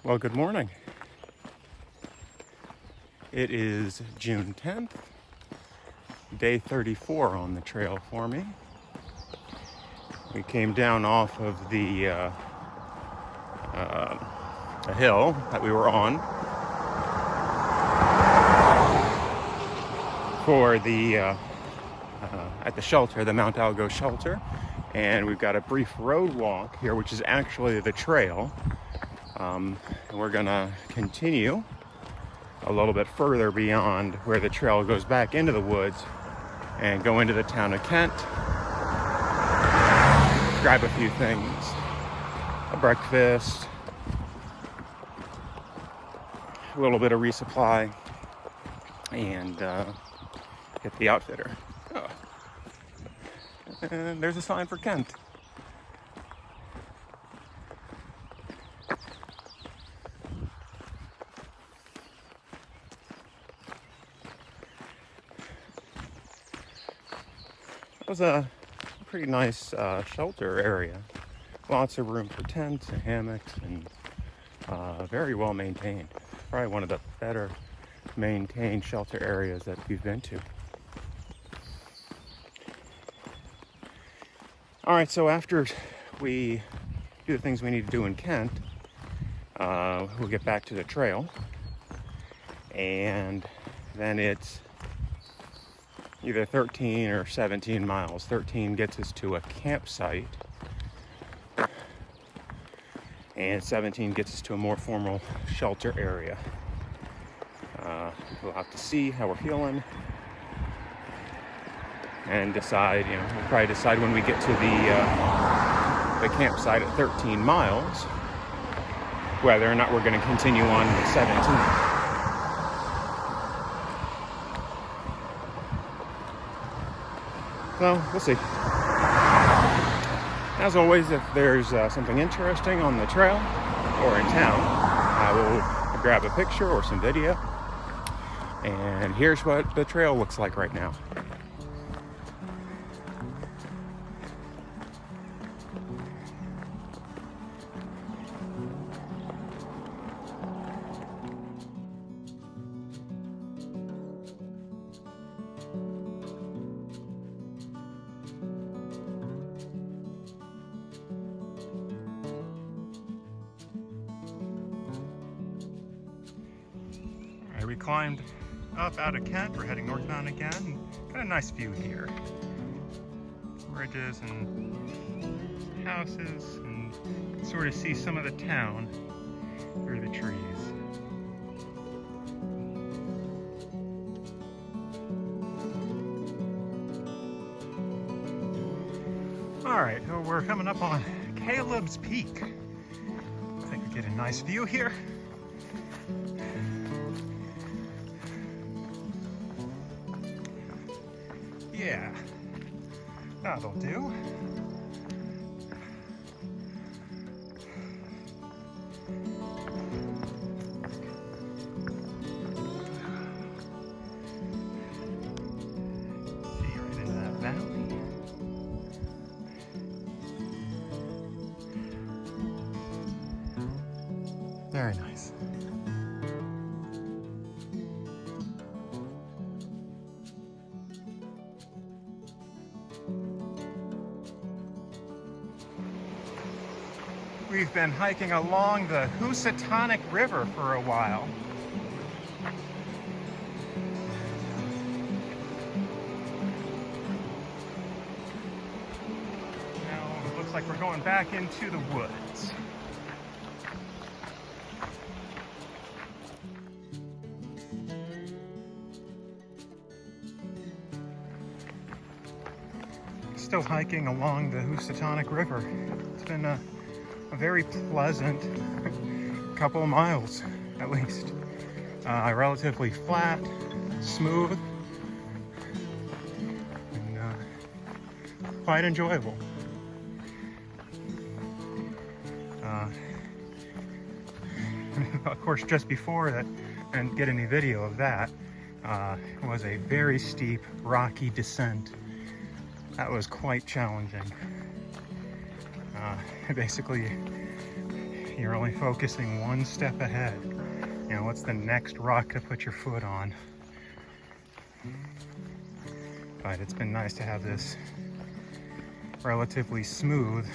Well, good morning. It is June 10th, day 34 on the trail for me. We came down off of the hill that we were on for the at the shelter, the Mount Algo shelter, and we've got a brief road walk here, which is actually the trail. And we're gonna continue a little bit further beyond where the trail goes back into the woods and go into the town of Kent, grab a few things, a breakfast, a little bit of resupply, and hit the outfitter. Oh. And there's a sign for Kent. It was a pretty nice shelter area. Lots of room for tents and hammocks, and very well maintained. Probably one of the better maintained shelter areas that we've been to. All right, so after we do the things we need to do in Kent, we'll get back to the trail, and then it's either 13 or 17 miles. 13 gets us to a campsite, and 17 gets us to a more formal shelter area. We'll have to see how we're feeling and decide, we'll probably decide when we get to the campsite at 13 miles, whether or not we're going to continue on to 17. So, we'll see. As always, if there's something interesting on the trail or in town, I will grab a picture or some video. And here's what the trail looks like right now. We climbed up out of Kent. We're heading northbound again. Got a nice view here. Bridges and houses, and you can sort of see some of the town through the trees. All right, so we're coming up on Caleb's Peak. I think we get a nice view here. Yeah, that'll do. See right into that valley. Very nice. We've been hiking along the Housatonic River for a while. Now it looks like we're going back into the woods. Still hiking along the Housatonic River. It's been a very pleasant couple of miles, at least. Relatively flat, smooth, and quite enjoyable. Of course, just before that, I didn't get any video of that, was a very steep, rocky descent. That was quite challenging. Basically, you're only focusing one step ahead. You know, what's the next rock to put your foot on? But it's been nice to have this relatively smooth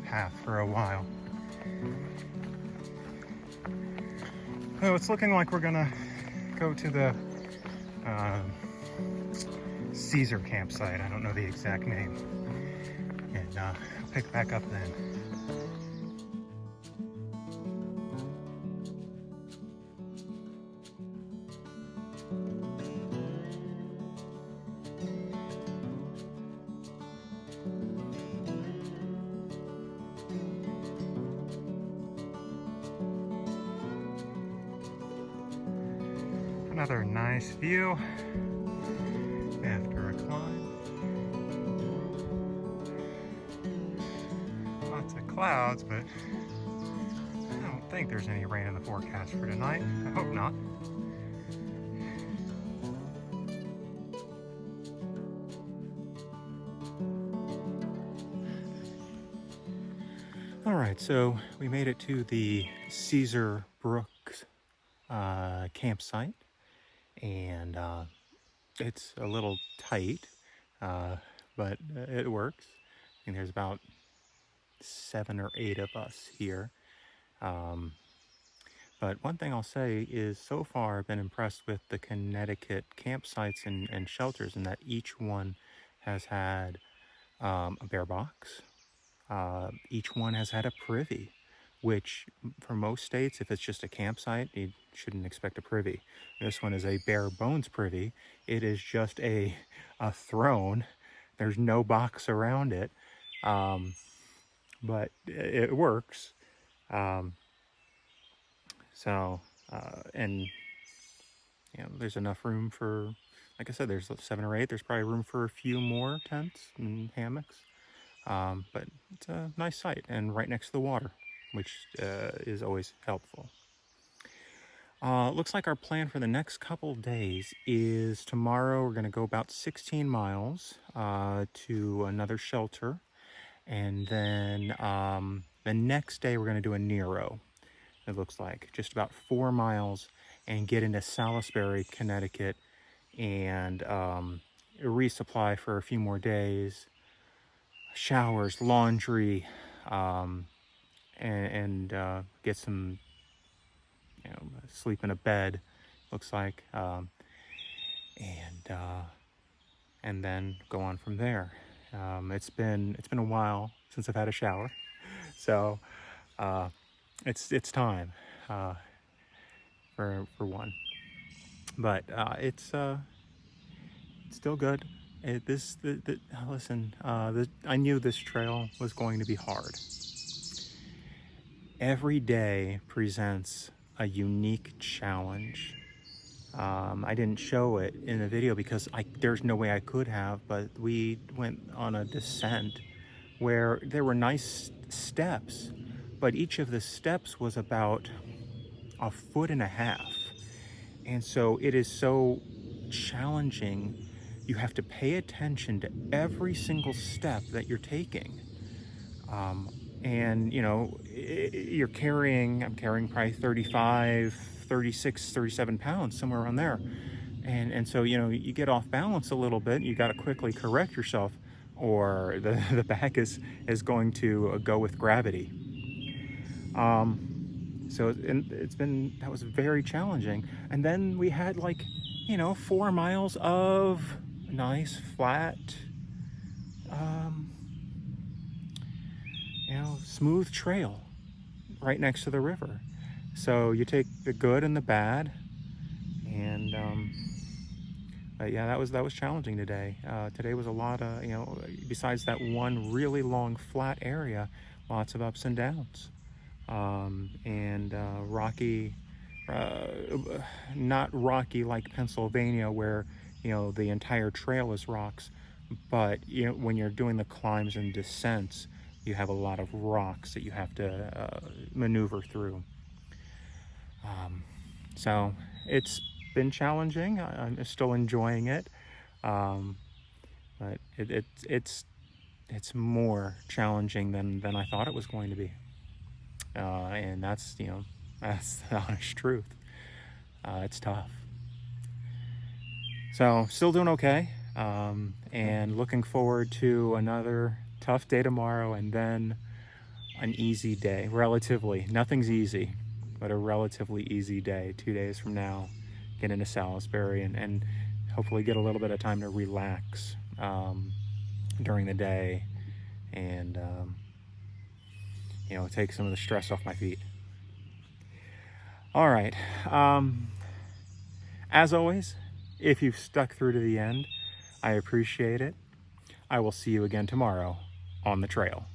path for a while. So it's looking like we're gonna go to the Cesar campsite. I don't know the exact name. And I'll pick back up then. Another nice view after a climb. Lots of clouds, but I don't think there's any rain in the forecast for tonight. I hope not. All right, so we made it to the Cesar Brook campsite, and it's a little tight, but it works. And there's about 7 or 8 of us here. But one thing I'll say is so far I've been impressed with the Connecticut campsites and shelters, in that each one has had a bear box. Each one has had a privy, which for most states, if it's just a campsite, you shouldn't expect a privy. This one is a bare bones privy. It is just a throne. There's no box around it, but it works. And you know, there's enough room for, like I said, there's 7 or 8. There's probably room for a few more tents and hammocks. But it's a nice site and right next to the water, which is always helpful. Looks like our plan for the next couple days is tomorrow we're going to go about 16 miles to another shelter. And then the next day we're going to do a Nero. It looks like just about 4 miles, and get into Salisbury, Connecticut, and resupply for a few more days. Showers, laundry, and get some, you know, sleep in a bed. Looks like, and then go on from there. It's been a while since I've had a shower, so it's time for one. But it's still good. Listen, I knew this trail was going to be hard. Every day presents a unique challenge. I didn't show it in the video because there's no way I could have, but we went on a descent where there were nice steps, but each of the steps was about 1.5 feet. And so it is so challenging. You have to pay attention to every single step that you're taking. And you know, I'm carrying probably 35, 36, 37 pounds, somewhere around there. And so, you know, you get off balance a little bit, you got to quickly correct yourself, or the back is going to go with gravity. So that was very challenging. And then we had, like, you know, 4 miles of nice flat, you know, smooth trail right next to the river. So you take the good and the bad, and yeah, that was challenging today. Today was a lot of, you know, besides that one really long flat area, lots of ups and downs, and rocky, not rocky like Pennsylvania where, you know, the entire trail is rocks, but you know, when you're doing the climbs and descents, you have a lot of rocks that you have to maneuver through. So it's been challenging. I'm still enjoying it, but it's more challenging than I thought it was going to be. And that's, that's the honest truth. It's tough. So still doing okay, and looking forward to another tough day tomorrow, and then an easy day, relatively. Nothing's easy, but a relatively easy day 2 days from now. Get into Salisbury and hopefully get a little bit of time to relax during the day, and take some of the stress off my feet. All right. As always, if you've stuck through to the end, I appreciate it. I will see you again tomorrow on the trail.